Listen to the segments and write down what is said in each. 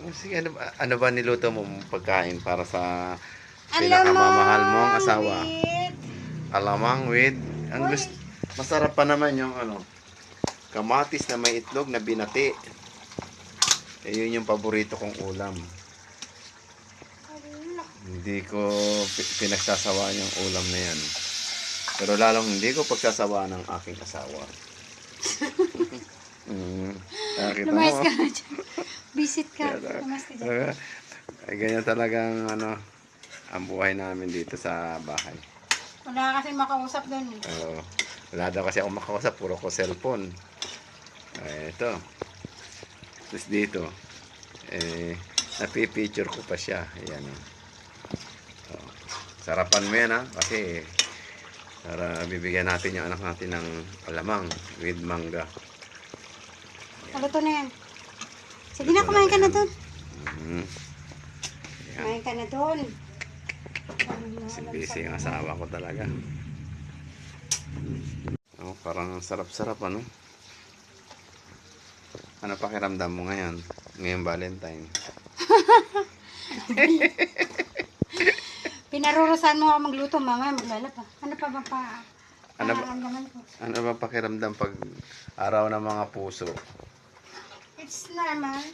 Sige, ano ba niluto mo pagkain para sa pinakamamahal mong Alamang asawa? with... Alamang with, ang Uy, gusto, masarap pa naman yung kamatis na may itlog na binati. Eh, yun yung paborito kong ulam. ala. Hindi ko pinagsasawaan yung ulam na yan. Pero lalong hindi ko pagsasawaan ng aking asawa. Nakita Lumayas mo? ka na dyan. Visit ka. Kaya, Lumayas ka dyan. ganyan talagang ang buhay namin dito sa bahay. Wala kasi makausap doon eh. Wala daw kasi ako makausap, puro ko cellphone. Ito. Tapos dito, napipicture ko pa siya. Ayan. Sarapan mo yan, kasi para bibigyan natin yung anak natin ng alamang with mangga. Maluto na yan. Sige na, kumain ka na doon. Kumain ka na doon. Busy yung asawa ko talaga. Parang sarap-sarap ano. Ano pakiramdam mo ngayon? Ngayong Valentine. Pinarurusan mo ako magluto, mama. Maglalaba. Ano pa ba pa? Ano ba, Nararamdaman ko? ano ba pakiramdam pag araw ng mga puso? It's normal.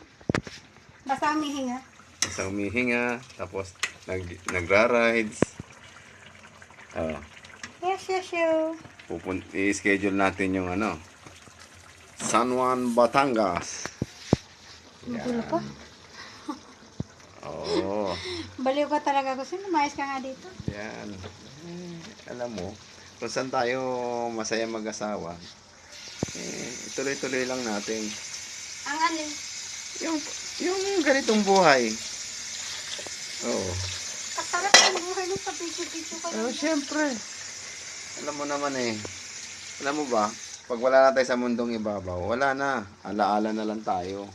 Basta humihinga. Sa humihinga, tapos nagra-rides. Yes. I-schedule natin yung San Juan, Batangas. Magulo pa. Oo. Baliw ka talaga. Gusto lumayas ka nga dito. Yan. Alam mo, kung saan tayo masaya mag-asawa, tuloy-tuloy lang natin. Ang alin? Yung ganitong buhay. Oo. Kasarap ang buhay mo sa picture-picture ka lang. Siyempre. Alam mo naman alam mo ba, pag wala na tayo sa mundong ibabaw, wala na. Alaala na lang tayo.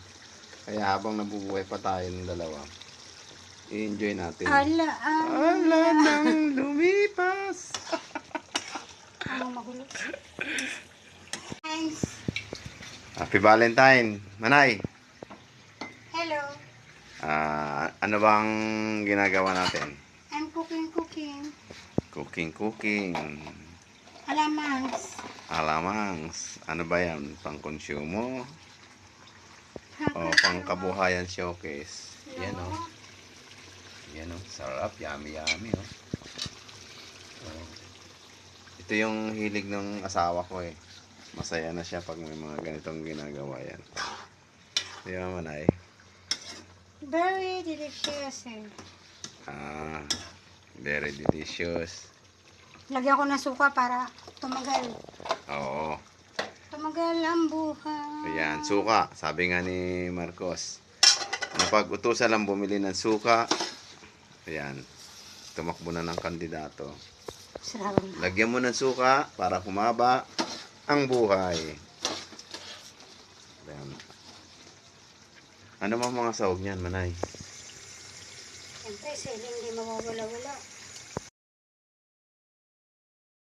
Kaya habang nabubuhay pa tayo ng dalawa, i-enjoy natin. Ala nang lumipas. Ano magulo? Thanks. Happy Valentine, Manay. Hello. Ano bang ginagawa natin? I'm cooking. Cooking. Alamangs. Ano ba yan? Pang-consumo? O pang-kabuhayan showcase? Yan o. Sarap. Yummy o. Ito yung hilig ng asawa ko Masaya na siya pag may mga ganitong ginagawa yan. Di ba, Manay? Very delicious eh. Very delicious. Lagyan ko ng suka para tumagal. Oo. Tumagal ang buhay. Ayan, suka. Sabi nga ni Marcos, napag-utusan lang bumili ng suka. Ayan, tumakbo na ng kandidato. Sarap. Lagyan mo ng suka para humaba ang buhay. Ayan. Ano mga sahog niyan, Manay? Siyempre, siling hindi mawawala-wala.